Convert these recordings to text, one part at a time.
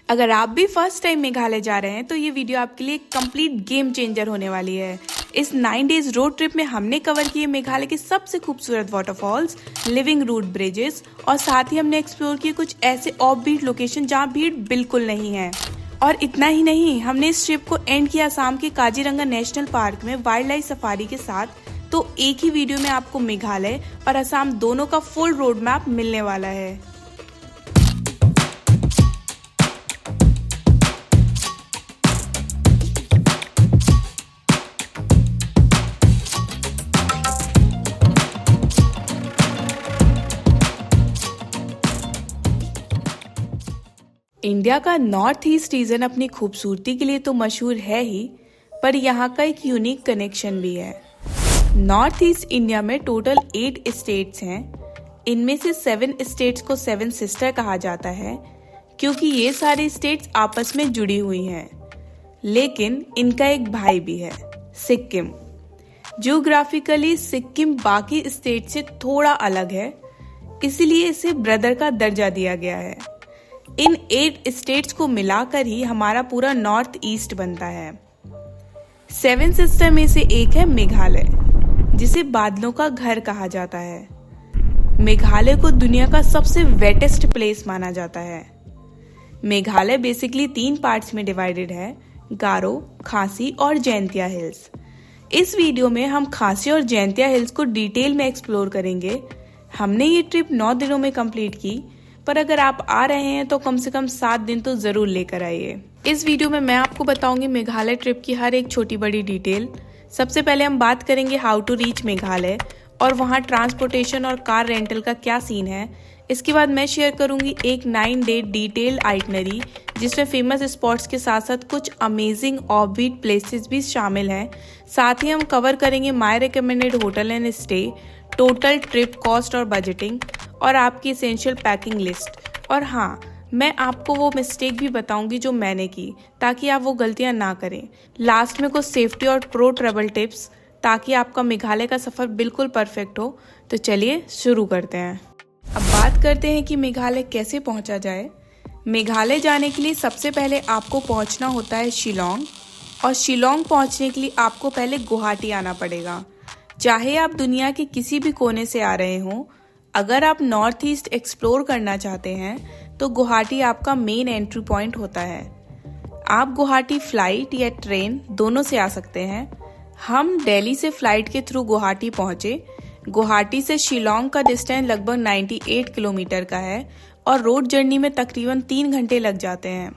अगर आप भी फर्स्ट टाइम मेघालय जा रहे हैं तो ये वीडियो आपके लिए कंप्लीट गेम चेंजर होने वाली है। इस 9 डेज रोड ट्रिप में हमने कवर किए मेघालय के सबसे खूबसूरत वाटरफॉल्स, लिविंग रूट ब्रिजेस और साथ ही हमने एक्सप्लोर किए कुछ ऐसे ऑफ बीट लोकेशन जहाँ भीड़ बिल्कुल नहीं है। और इतना ही नहीं, हमने इस ट्रिप को एंड किया असम के काजीरंगा नेशनल पार्क में वाइल्ड लाइफ सफारी के साथ। तो एक ही वीडियो में आपको मेघालय और असम दोनों का फुल रोड मैप मिलने वाला है। इंडिया का नॉर्थ ईस्ट रीजन अपनी खूबसूरती के लिए तो मशहूर है ही, पर यहाँ का एक यूनिक कनेक्शन भी है। नॉर्थ ईस्ट इंडिया में टोटल 8 स्टेट्स हैं। इनमें से 7 स्टेट्स को 7 सिस्टर कहा जाता है क्योंकि ये सारे स्टेट्स आपस में जुड़ी हुई हैं। लेकिन इनका एक भाई भी है, सिक्किम। ज्योग्राफिकली सिक्किम बाकी स्टेट से थोड़ा अलग है, इसलिए इसे ब्रदर का दर्जा दिया गया है। इन 8 स्टेट्स को मिलाकर ही हमारा पूरा नॉर्थ ईस्ट बनता है। 7 सिस्टर में से एक है मेघालय, जिसे बादलों का घर कहा जाता है। मेघालय को दुनिया का सबसे वेटेस्ट प्लेस माना जाता है। मेघालय बेसिकली 3 पार्ट्स में डिवाइडेड है, गारो, खासी और जैंतिया हिल्स। इस वीडियो में हम खासी और जैंतिया हिल्स को डिटेल में एक्सप्लोर करेंगे। हमने ये ट्रिप 9 दिनों में कंप्लीट की, पर अगर आप आ रहे हैं तो कम से कम 7 दिन तो जरूर लेकर आइए। इस वीडियो में मैं आपको बताऊंगी मेघालय ट्रिप की हर एक छोटी बड़ी डिटेल। सबसे पहले हम बात करेंगे हाउ टू रीच मेघालय और वहाँ ट्रांसपोर्टेशन और कार रेंटल का क्या सीन है। इसके बाद मैं शेयर करूंगी एक 9 डे डिटेल्ड आइटनरी, जिसमें फेमस स्पॉट्स के साथ साथ कुछ अमेजिंग ऑफबीट प्लेसेस भी शामिल हैं। साथ ही हम कवर करेंगे my recommended hotel and stay, total trip cost और बजटिंग और आपकी एसेंशियल पैकिंग लिस्ट। और हाँ, मैं आपको वो मिस्टेक भी बताऊंगी जो मैंने की, ताकि आप वो गलतियां ना करें। लास्ट में कुछ सेफ्टी और प्रो ट्रैवल टिप्स, ताकि आपका मेघालय का सफर बिल्कुल परफेक्ट हो। तो चलिए शुरू करते हैं। अब बात करते हैं कि मेघालय कैसे पहुंचा जाए। मेघालय जाने के लिए सबसे पहले आपको पहुंचना होता है शिलोंग, और शिलोंग पहुंचने के लिए आपको पहले गुवाहाटी आना पड़ेगा। चाहे आप दुनिया के किसी भी कोने से आ रहे हों, अगर आप नॉर्थ ईस्ट एक्सप्लोर करना चाहते हैं तो गुवाहाटी आपका मेन एंट्री पॉइंट होता है। आप गुवाहाटी फ्लाइट या ट्रेन दोनों से आ सकते हैं। हम दिल्ली से फ्लाइट के थ्रू गुवाहाटी पहुंचे। गुवाहाटी से शिलोंग का डिस्टेंस लगभग 98 किलोमीटर का है और रोड जर्नी में तकरीबन 3 घंटे लग जाते हैं।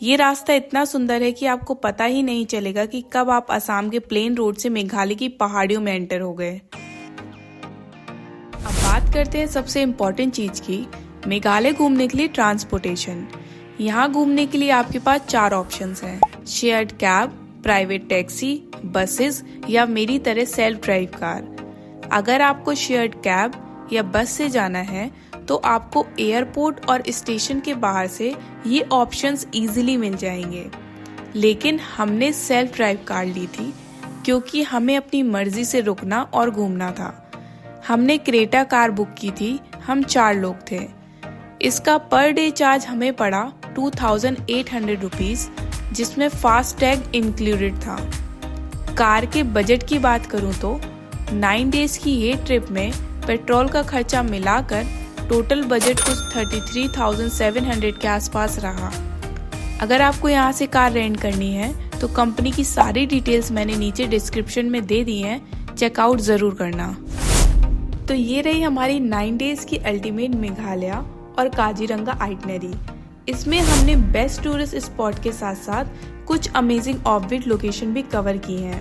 ये रास्ता इतना सुंदर है कि आपको पता ही नहीं चलेगा कि कब आप असम के प्लेन रोड से मेघालय की पहाड़ियों में एंटर हो गए। अब बात करते हैं सबसे इम्पोर्टेंट चीज की, मेघालय घूमने के लिए ट्रांसपोर्टेशन। यहाँ घूमने के लिए आपके पास 4 ऑप्शंस हैं, shared cab, private taxi, buses या मेरी तरह सेल्फ ड्राइव कार। अगर आपको शेयर्ड कैब या बस से जाना है तो आपको एयरपोर्ट और स्टेशन के बाहर से ये ऑप्शंस इजीली मिल जाएंगे। लेकिन हमने सेल्फ ड्राइव कार ली थी क्योंकि हमें अपनी मर्जी से रुकना और घूमना था। हमने क्रेटा कार बुक की थी। हम 4 लोग थे। इसका पर डे चार्ज हमें पड़ा 2800 रुपीज, जिसमें फास्ट टैग इंक्लूडेड था। कार के बजट की बात करूं तो 9 डेज की ये ट्रिप में पेट्रोल का खर्चा मिलाकर टोटल बजट कुछ 33,700 के आसपास रहा। अगर आपको यहाँ से कार रेंट करनी है तो कंपनी की सारी डिटेल्स मैंने नीचे डिस्क्रिप्शन में दे दी हैं, चेकआउट जरूर करना। तो ये रही हमारी 9 डेज की अल्टीमेट मेघालय और काजीरंगा आइटनरी। इसमें हमने बेस्ट टूरिस्ट स्पॉट के साथ साथ कुछ अमेजिंग ऑफबीट लोकेशन भी कवर की हैं।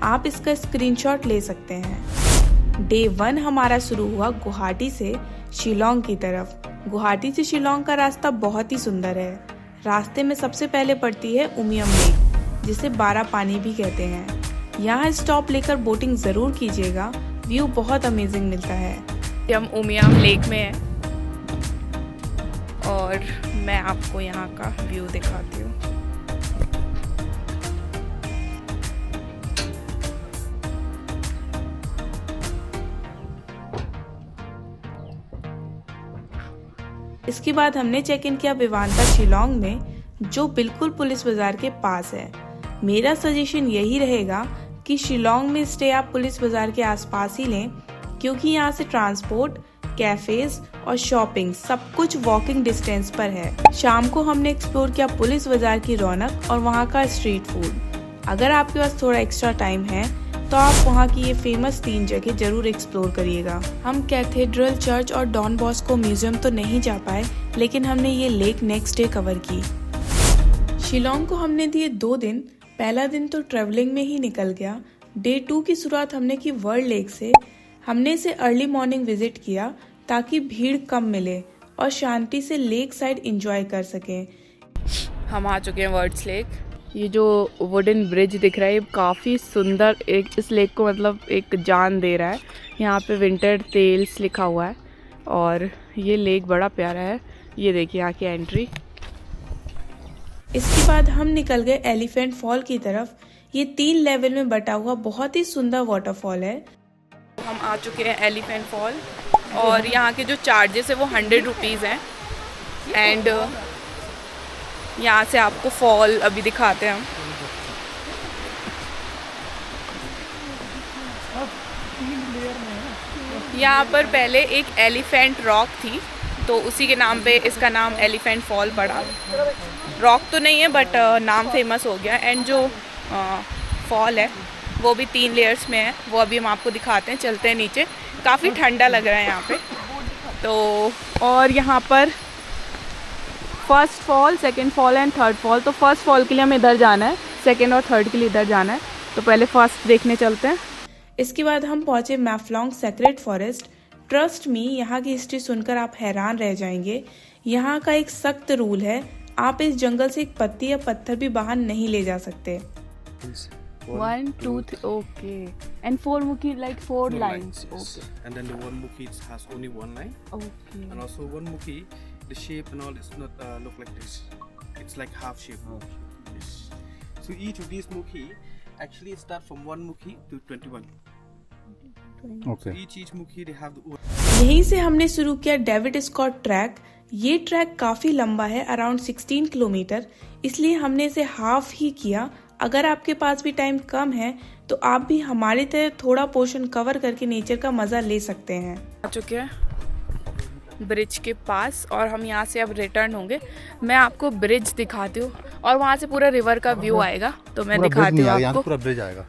आप इसका स्क्रीनशॉट ले सकते हैं। डे 1 हमारा शुरू हुआ गुवाहाटी से शिलोंग की तरफ। गुवाहाटी से शिलोंग का रास्ता बहुत ही सुंदर है। रास्ते में सबसे पहले पड़ती है उमियम लेक, जिसे 12 पानी भी कहते हैं। यहाँ स्टॉप लेकर बोटिंग जरूर कीजिएगा, व्यू बहुत अमेजिंग मिलता है। हम उमियम लेक में हैं और मैं आपको यहाँ का व्यू दिखाती हूँ। इसके बाद हमने चेक इन किया विवांता शिलोंग में। जो बिल्कुल पुलिस बाजार के पास है। मेरा सजेशन यही रहेगा कि शिलोंग में स्टे आप पुलिस बाजार के आसपास ही लें, क्योंकि यहाँ से ट्रांसपोर्ट, कैफेज और शॉपिंग सब कुछ वॉकिंग डिस्टेंस पर है। शाम को हमने एक्सप्लोर किया पुलिस बाजार की रौनक और वहाँ का स्ट्रीट फूड। अगर आपके पास थोड़ा एक्स्ट्रा टाइम है तो आप वहाँ की ये फेमस 3 जगह जरूर एक्सप्लोर करिएगा। हम कैथेड्रल चर्च और डॉन बॉस्को म्यूजियम तो नहीं जा पाए, लेकिन हमने ये लेक नेक्स्ट डे कवर की। शिलोंग को हमने दिए 2 दिन। पहला दिन तो ट्रेवलिंग में ही निकल गया। डे 2 की शुरुआत हमने की वर्ल्ड लेक से। हमने इसे अर्ली मॉर्निंग विजिट किया ताकि भीड़ कम मिले और शांति से लेक साइड एंजॉय कर सकें। हम आ चुके हैं वर्ड्स लेक। ये जो वुडन ब्रिज दिख रहा है, ये काफ़ी सुंदर इस लेक को मतलब एक जान दे रहा है। यहाँ पे विंटर टेल्स लिखा हुआ है और ये लेक बड़ा प्यारा है। ये देखिए यहाँ की एंट्री। इसके बाद हम निकल गए एलिफेंट फॉल की तरफ। ये 3 लेवल में बटा हुआ बहुत ही सुंदर वाटरफॉल है। हम आ चुके हैं एलिफेंट फॉल और यहाँ के जो चार्जेस है वो 100 रुपीज़ हैं। एंड यहाँ से आपको फॉल अभी दिखाते हैं हम। यहाँ पर पहले एक एलिफेंट रॉक थी, तो उसी के नाम पे इसका नाम एलिफेंट फॉल पड़ा। रॉक तो नहीं है बट नाम फेमस हो गया। एंड जो फॉल है वो भी 3 लेयर्स में है, वो अभी हम आपको दिखाते हैं। चलते हैं नीचे, काफ़ी ठंडा लग रहा है यहाँ पे तो। और यहाँ पर first fall, second fall and third fall. तो फर्स्ट फॉल के लिए हमें इधर जाना है, सेकंड और थर्ड के लिए इधर जाना है। तो पहले फर्स्ट देखने चलते हैं। इसके बाद हम पहुंचे मैफ्लोंग सेक्रेड फॉरेस्ट। ट्रस्ट मी, यहाँ की हिस्ट्री सुनकर आप हैरान रह जाएंगे। यहाँ का एक सख्त रूल है, आप इस जंगल से एक पत्ती या पत्थर भी बाहर नहीं ले जा सकते। 1, 2, 3, okay. And 4 Mukhi, like 4 lines. Yes. Okay. And then the one Mukhi has only 1 line. Okay. And also one Mukhi, the shape and all is not look like this. It's like half shape. Yes. So each of these Mukhi actually start from 1 Mukhi to 21. Okay. So each Mukhi they have the. यहीं से हमने शुरू किया David Scott track. ये track काफी लंबा है, around 16 kilometre, इसलिए हमने इसे हाफ ही किया। अगर आपके पास भी टाइम कम है तो आप भी हमारी तरह थोड़ा पोर्शन कवर करके नेचर का मजा ले सकते हैं। आ चुके हैं ब्रिज के पास और हम यहाँ से अब रिटर्न होंगे। मैं आपको ब्रिज दिखाती हूँ और वहाँ से पूरा रिवर का व्यू आएगा, तो मैं दिखाती हूँ आपको पूरा ब्रिज आएगा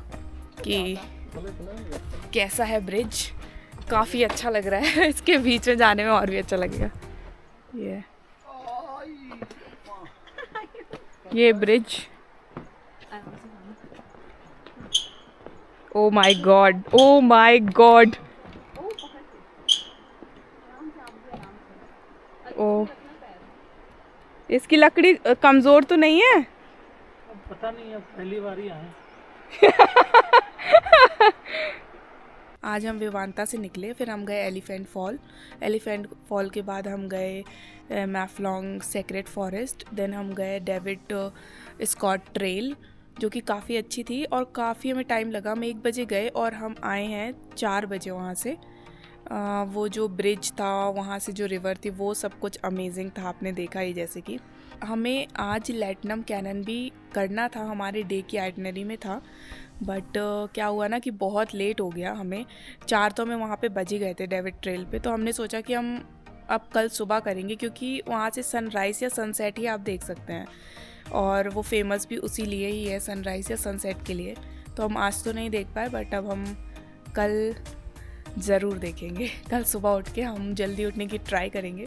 कि कैसा है ब्रिज। काफ़ी अच्छा लग रहा है, इसके बीच में जाने में और भी अच्छा लगेगा। ये bridge, oh my God, oh my God, oh इसकी लकड़ी कमजोर तो नहीं है? पता नहीं, अब पहली बार ही आए। आज हम विवांता से निकले, फिर हम गए एलिफेंट फॉल। एलिफेंट फॉल के बाद हम गए मैफ्लोंग सेक्रेड फॉरेस्ट। देन हम गए डेविड स्कॉट ट्रेल, जो कि काफ़ी अच्छी थी और काफ़ी हमें टाइम लगा। हम 1 बजे गए और हम आए हैं 4 बजे वहाँ से। वो जो ब्रिज था, वहाँ से जो रिवर थी, वो सब कुछ अमेजिंग था, आपने देखा ही। जैसे कि हमें आज लैटनम कैनन भी करना था, हमारे डे की आइटनरी में था, बट क्या हुआ ना कि बहुत लेट हो गया। हमें 4 तो हमें वहाँ पे बज ही गए थे डेविड ट्रेल पे। तो हमने सोचा कि हम अब कल सुबह करेंगे, क्योंकि वहाँ से सनराइज़ या सनसेट ही आप देख सकते हैं और वो फेमस भी उसी लिए ही है, सनराइज़ या सनसेट के लिए। तो हम आज तो नहीं देख पाए, बट अब हम कल ज़रूर देखेंगे। कल सुबह उठ के हम जल्दी उठने की ट्राई करेंगे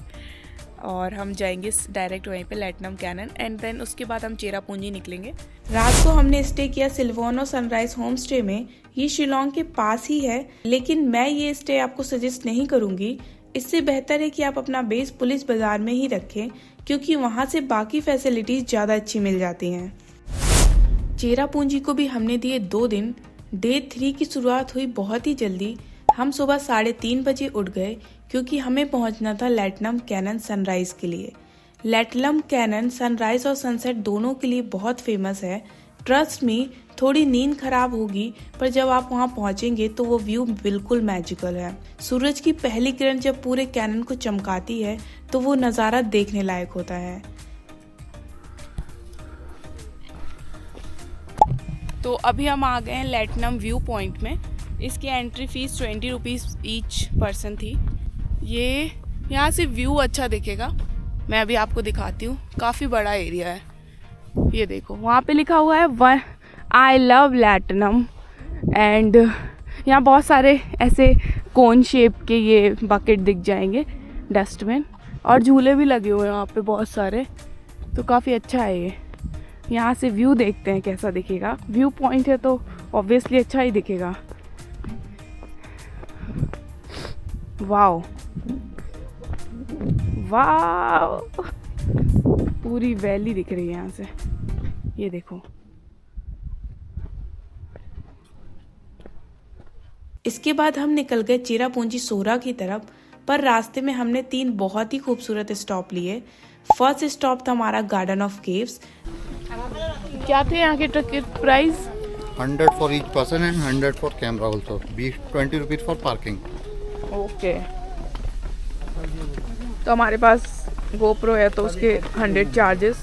और हम जाएंगे डायरेक्ट वहीं पे लैटनम कैनन। एंड देन उसके बाद हम चेरापूंजी निकलेंगे। रात को हमने स्टे किया सिल्वानो सनराइज होम स्टे में। ये शिलोंग के पास ही है, लेकिन मैं ये स्टे आपको सजेस्ट नहीं करूंगी। इससे बेहतर है कि आप अपना बेस पुलिस बाजार में ही रखें, क्योंकि वहाँ से बाकी फैसिलिटीज ज़्यादा अच्छी मिल जाती हैं। चेरापूंजी को भी हमने दिए 2 दिन। डे 3 की शुरुआत हुई बहुत ही जल्दी। हम सुबह 3:30 बजे उठ गए, क्योंकि हमें पहुंचना था लैटनम कैनन सनराइज के लिए। लैटनम कैनन सनराइज और सनसेट दोनों के लिए बहुत फेमस है। ट्रस्ट मी, थोड़ी नींद खराब होगी, पर जब आप वहां पहुंचेंगे तो वो व्यू बिल्कुल मैजिकल है। सूरज की पहली किरण जब पूरे कैनन को चमकाती है तो वो नज़ारा देखने लायक होता है। तो अभी हम आ गए हैं लैटिनम व्यू पॉइंट में। इसकी entry fees 20 rupees each person थी। ये यहाँ से व्यू अच्छा दिखेगा, मैं अभी आपको दिखाती हूँ। काफ़ी बड़ा एरिया है, ये देखो वहाँ पे लिखा हुआ है आई लव लैटिनम। एंड यहाँ बहुत सारे ऐसे कोन शेप के ये बकेट दिख जाएंगे, डस्टबिन, और झूले भी लगे हुए हैं वहाँ पे बहुत सारे। तो काफ़ी अच्छा है ये। यहाँ से व्यू देखते हैं कैसा दिखेगा। व्यू पॉइंट है तो ऑब्वियसली अच्छा ही दिखेगा। वाओ वाओ, पूरी वैली दिख रही है यहाँ से, ये देखो। इसके बाद हम निकल गए चेरापूंजी सोहरा की तरफ, पर रास्ते में हमने 3 बहुत ही खूबसूरत स्टॉप लिए। फर्स्ट स्टॉप था हमारा गार्डन ऑफ केव्स। क्या थे यहाँ के ticket price? 100 for each person and 100 for camera also. 20 rupees for parking. Okay, तो हमारे पास GoPro है तो उसके 100 चार्जेस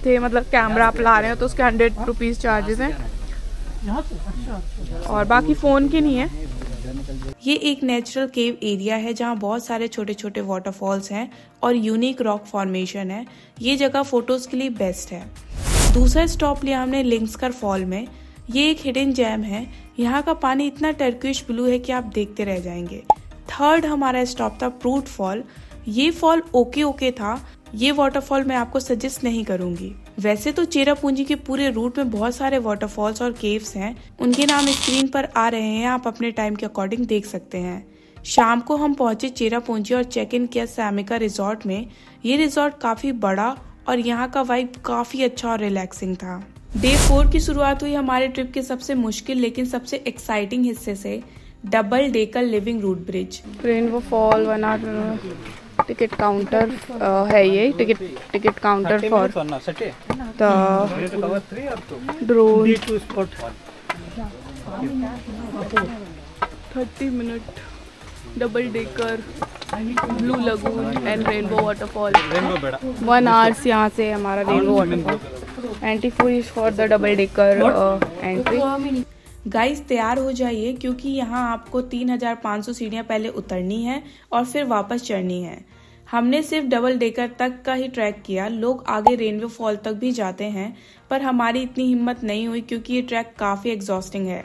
थे, मतलब कैमरा आप ला रहे हो तो उसके 100 रुपीज़ चार्जेस हैं, और बाकी फ़ोन के नहीं है। ये एक नेचुरल केव एरिया है जहाँ बहुत सारे छोटे छोटे वाटरफॉल्स हैं और यूनिक रॉक फॉर्मेशन है। ये जगह फोटोज के लिए बेस्ट है। दूसरा स्टॉप लिया हमने लिंक्सकर फॉल में। ये एक हिडन जैम है। यहाँ का पानी इतना टर्किश ब्लू है कि आप देखते रह जाएंगे। थर्ड हमारा स्टॉप था प्रूट फॉल। ये फॉल ओके था। ये वाटरफॉल मैं आपको सजेस्ट नहीं करूंगी। वैसे तो चेरापूंजी के पूरे रूट में बहुत सारे वाटरफॉल्स और केव्स हैं, उनके नाम स्क्रीन पर आ रहे हैं, आप अपने टाइम के अकॉर्डिंग देख सकते हैं। शाम को हम पहुंचे चेरापूंजी और चेक इन किया सैमिका रिजॉर्ट में। ये रिजॉर्ट काफी बड़ा और यहाँ का वाइब काफी अच्छा और रिलैक्सिंग था। डे 4 की शुरुआत हुई हमारे ट्रिप के सबसे मुश्किल लेकिन सबसे एक्साइटिंग हिस्से से, double decker living root bridge. Rainbow fall 1 hour ticket counter है। ये ticket counter for drone. 30 minute double decker blue lagoon and rainbow waterfall. 1 hours यहाँ से हमारा rainbow waterfall. Entry fee for the double decker entry. Guys तैयार हो जाइए क्योंकि यहाँ आपको 3500 सीढ़ियाँ पहले उतरनी है और फिर वापस चढ़नी है। हमने सिर्फ डबल डेकर तक का ही ट्रैक किया। लोग आगे रेनबो फॉल तक भी जाते हैं, पर हमारी इतनी हिम्मत नहीं हुई क्योंकि ये ट्रैक काफ़ी एग्जॉस्टिंग है।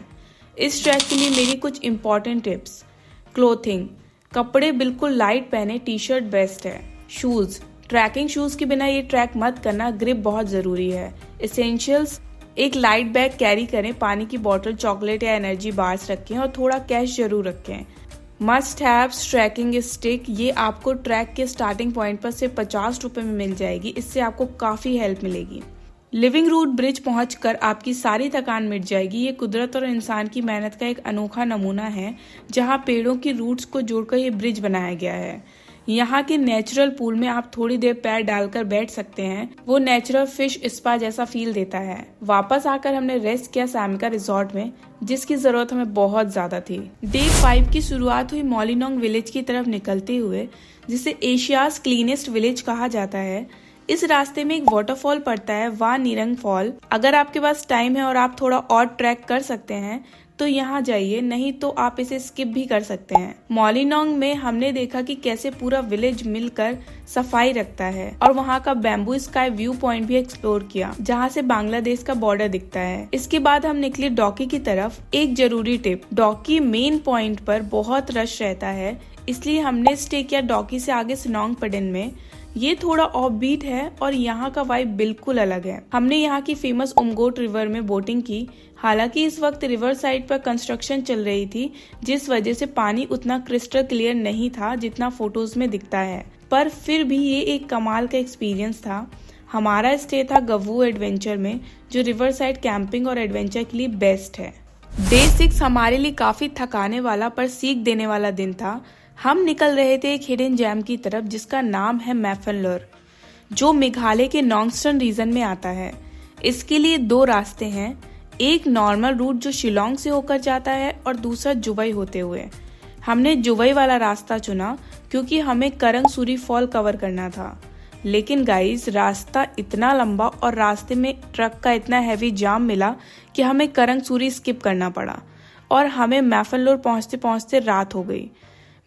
इस ट्रैक के लिए मेरी कुछ इंपॉर्टेंट टिप्स। क्लोथिंग, कपड़े बिल्कुल लाइट पहने, टी शर्ट बेस्ट है। शूज़, ट्रैकिंग शूज़ के बिना ये ट्रैक मत करना, ग्रिप बहुत ज़रूरी है। एसेंशियल्स, एक लाइट बैग कैरी करें, पानी की बोतल, चॉकलेट या एनर्जी बार्स रखें और थोड़ा कैश जरूर रखें। मस्ट हैव्स, ट्रैकिंग स्टिक, ये आपको ट्रैक के स्टार्टिंग पॉइंट पर सिर्फ 50 रुपए में मिल जाएगी। इससे आपको काफ़ी हेल्प मिलेगी। लिविंग रूट ब्रिज पहुंचकर आपकी सारी थकान मिट जाएगी। ये कुदरत और इंसान की मेहनत का एक अनोखा नमूना है, जहां पेड़ों की रूट्स को जोड़कर ये ब्रिज बनाया गया है। यहाँ के नेचुरल पूल में आप थोड़ी देर पैर डालकर बैठ सकते हैं। वो नेचुरल फिश स्पा जैसा फील देता है। वापस आकर हमने रेस्ट किया सैमिका रिजॉर्ट में, जिसकी जरूरत हमें बहुत ज्यादा थी। डे 5 की शुरुआत हुई मॉलिनोंग विलेज की तरफ निकलते हुए, जिसे एशियाज क्लीनेस्ट विलेज कहा जाता है। इस रास्ते में एक वाटरफॉल पड़ता है, वा निरंग फॉल। अगर आपके पास टाइम है और आप थोड़ा और ट्रैक कर सकते हैं तो यहाँ जाइए, नहीं तो आप इसे स्किप भी कर सकते हैं। मॉलिनोंग में हमने देखा कि कैसे पूरा विलेज मिलकर सफाई रखता है, और वहाँ का बैम्बू स्काई व्यू पॉइंट भी एक्सप्लोर किया, जहाँ से बांग्लादेश का बॉर्डर दिखता है। इसके बाद हम निकले डॉकी की तरफ। एक जरूरी टिप, डॉकी मेन पॉइंट पर बहुत रश रहता है, इसलिए हमने स्टे किया डॉकी से आगे सिनोंग पडेन में। ये थोड़ा ऑफ बीट है और यहाँ का वाइब बिल्कुल अलग है। हमने यहाँ की फेमस उमगोट रिवर में बोटिंग की। हालांकि इस वक्त रिवर साइड पर कंस्ट्रक्शन चल रही थी, जिस वजह से पानी उतना क्रिस्टल क्लियर नहीं था जितना फोटोज में दिखता है, पर फिर भी ये एक कमाल का एक्सपीरियंस था। हमारा स्टे था गवू एडवेंचर में, जो रिवर साइड कैंपिंग और एडवेंचर के लिए बेस्ट है। डे 6 हमारे लिए काफी थकाने वाला पर सीख देने वाला दिन था। हम निकल रहे थे एक हिडन जैम की तरफ, जिसका नाम है मैफनलोर, जो मेघालय के नोंगस्टन रीजन में आता है। इसके लिए 2 रास्ते हैं, एक नॉर्मल रूट जो शिलोंग से होकर जाता है और दूसरा जुबई होते हुए। हमने जुबई वाला रास्ता चुना क्योंकि हमें करंग सूरी फॉल कवर करना था। लेकिन गाइस रास्ता इतना लंबा और रास्ते में ट्रक का इतना हैवी जाम मिला कि हमें करंगसूरी स्किप करना पड़ा और हमें मैफनलोर पहुंचते पहुंचते रात हो गई।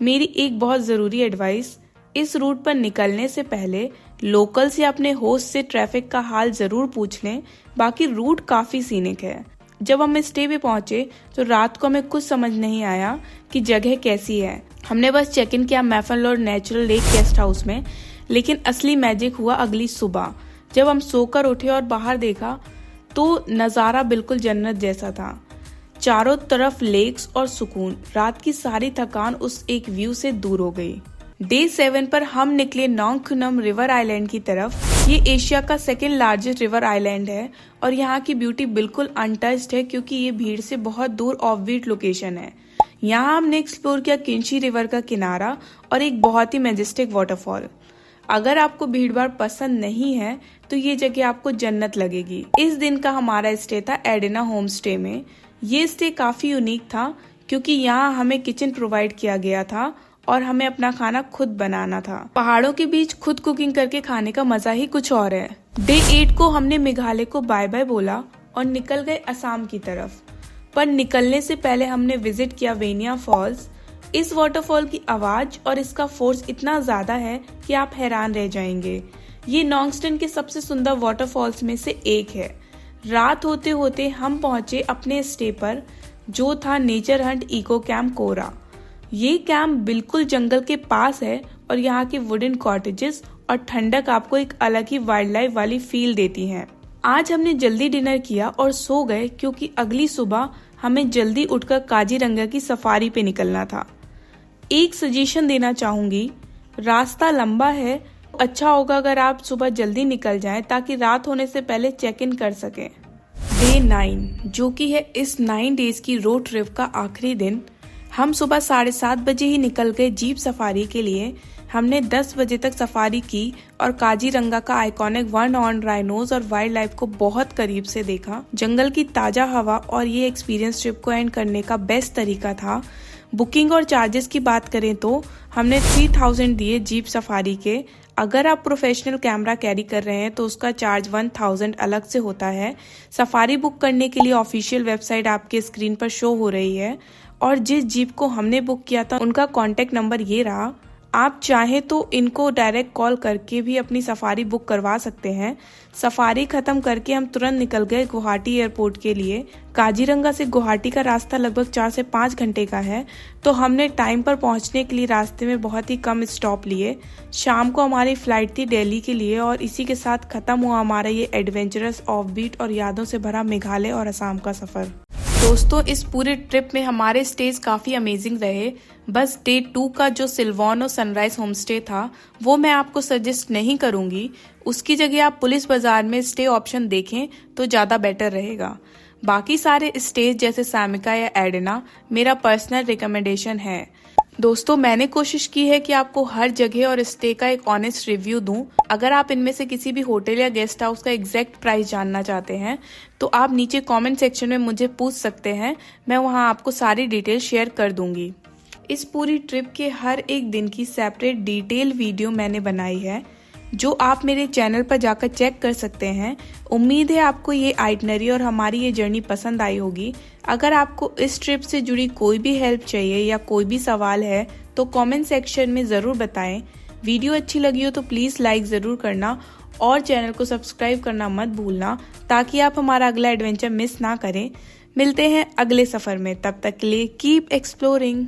मेरी एक बहुत ज़रूरी एडवाइस, इस रूट पर निकलने से पहले लोकल्स या अपने होस्ट से ट्रैफिक का हाल ज़रूर पूछ लें। बाकी रूट काफ़ी सीनिक है। जब हम स्टे पे पहुंचे तो रात को हमें कुछ समझ नहीं आया कि जगह कैसी है। हमने बस चेक इन किया मैफनलोर नेचुरल लेक गेस्ट हाउस में, लेकिन असली मैजिक हुआ अगली सुबह जब हम सोकर उठे और बाहर देखा तो नज़ारा बिल्कुल जन्नत जैसा था। चारों तरफ लेक्स और सुकून। रात की सारी थकान उस एक व्यू से दूर हो गई। डे 7 पर हम निकले नोंगखुनम रिवर आइलैंड की तरफ। ये एशिया का सेकेंड लार्जेस्ट रिवर आइलैंड है और यहाँ की ब्यूटी बिल्कुल अनटच्ड है क्योंकि ये भीड़ से बहुत दूर ऑफ बीट लोकेशन है। यहाँ हमने एक्सप्लोर किया किंशी रिवर का किनारा और एक बहुत ही मैजेस्टिक वाटरफॉल। अगर आपको भीड़ भाड़ पसंद नहीं है तो ये जगह आपको जन्नत लगेगी। इस दिन का हमारा स्टे था एडिना होम स्टे में। ये स्टे काफी यूनिक था क्योंकि यहाँ हमें किचन प्रोवाइड किया गया था और हमें अपना खाना खुद बनाना था। पहाड़ों के बीच खुद कुकिंग करके खाने का मजा ही कुछ और है। डे 8 को हमने मेघालय को बाय बाय बोला और निकल गए असम की तरफ। पर निकलने से पहले हमने विजिट किया वेनिया फॉल्स। इस वाटरफॉल की आवाज और इसका फोर्स इतना ज्यादा है कि आप हैरान रह जाएंगे। ये नोंगस्टन के सबसे सुंदर वाटरफॉल्स में से एक है। रात होते होते हम पहुंचे अपने स्टे पर जो था नेचर हंट इको कैंप कोरा। ये कैंप बिल्कुल जंगल के पास है और यहाँ की वुडन कॉटेजेस और ठंडक आपको एक अलग ही वाइल्ड लाइफ वाली फील देती हैं। आज हमने जल्दी डिनर किया और सो गए क्योंकि अगली सुबह हमें जल्दी उठकर काजीरंगा की सफारी पे निकलना था। एक सजेशन देना चाहूंगी, रास्ता लंबा है, अच्छा होगा अगर आप सुबह जल्दी निकल जाएं ताकि रात होने से पहले चेक इन कर सकें। डे 9 जो कि है इस 9 डेज की रोड ट्रिप का आखिरी दिन। हम सुबह 7:30 बजे ही निकल गए जीप सफारी के लिए। हमने 10 बजे तक सफारी की और काजीरंगा का आइकॉनिक वन हॉर्न राइनोज और वाइल्ड लाइफ को बहुत करीब से देखा। जंगल की ताजा हवा और ये एक्सपीरियंस ट्रिप को एंड करने का बेस्ट तरीका था। बुकिंग और चार्जेस की बात करें तो हमने 3000 दिए जीप सफारी के। अगर आप प्रोफेशनल कैमरा कैरी कर रहे हैं तो उसका चार्ज 1000 अलग से होता है। सफारी बुक करने के लिए ऑफिशियल वेबसाइट आपके स्क्रीन पर शो हो रही है और जिस जीप को हमने बुक किया था उनका कॉन्टेक्ट नंबर ये रहा। आप चाहें तो इनको डायरेक्ट कॉल करके भी अपनी सफारी बुक करवा सकते हैं। सफारी खत्म करके हम तुरंत निकल गए गुवाहाटी एयरपोर्ट के लिए। काजीरंगा से गुवाहाटी का रास्ता लगभग 4 से 5 घंटे का है, तो हमने टाइम पर पहुंचने के लिए रास्ते में बहुत ही कम स्टॉप लिए। शाम को हमारी फ्लाइट थी दिल्ली के लिए और इसी के साथ खत्म हुआ हमारा ये एडवेंचरस ऑफ बीट और यादों से भरा मेघालय और असम का सफर। दोस्तों, इस पूरे ट्रिप में हमारे स्टेज काफी अमेजिंग रहे। बस डे 2 का जो सिल्वानो सनराइज होम स्टे था वो मैं आपको सजेस्ट नहीं करूंगी। उसकी जगह आप पुलिस बाजार में स्टे ऑप्शन देखें तो ज्यादा बेटर रहेगा। बाकी सारे स्टेज जैसे सामिका या एडिना मेरा पर्सनल रिकमेंडेशन है। दोस्तों, मैंने कोशिश की है कि आपको हर जगह और स्टे का एक ऑनेस्ट रिव्यू दूं। अगर आप इनमें से किसी भी होटल या गेस्ट हाउस का एग्जैक्ट प्राइस जानना चाहते हैं तो आप नीचे कमेंट सेक्शन में मुझे पूछ सकते हैं। मैं वहां आपको सारी डिटेल शेयर कर दूंगी। इस पूरी ट्रिप के हर एक दिन की सेपरेट डिटेल वीडियो मैंने बनाई है जो आप मेरे चैनल पर जाकर चेक कर सकते हैं। उम्मीद है आपको ये आइटनरी और हमारी ये जर्नी पसंद आई होगी। अगर आपको इस ट्रिप से जुड़ी कोई भी हेल्प चाहिए या कोई भी सवाल है तो कमेंट सेक्शन में ज़रूर बताएं। वीडियो अच्छी लगी हो तो प्लीज़ लाइक ज़रूर करना और चैनल को सब्सक्राइब करना मत भूलना ताकि आप हमारा अगला एडवेंचर मिस ना करें। मिलते हैं अगले सफ़र में, तब तक के लिए कीप एक्सप्लोरिंग।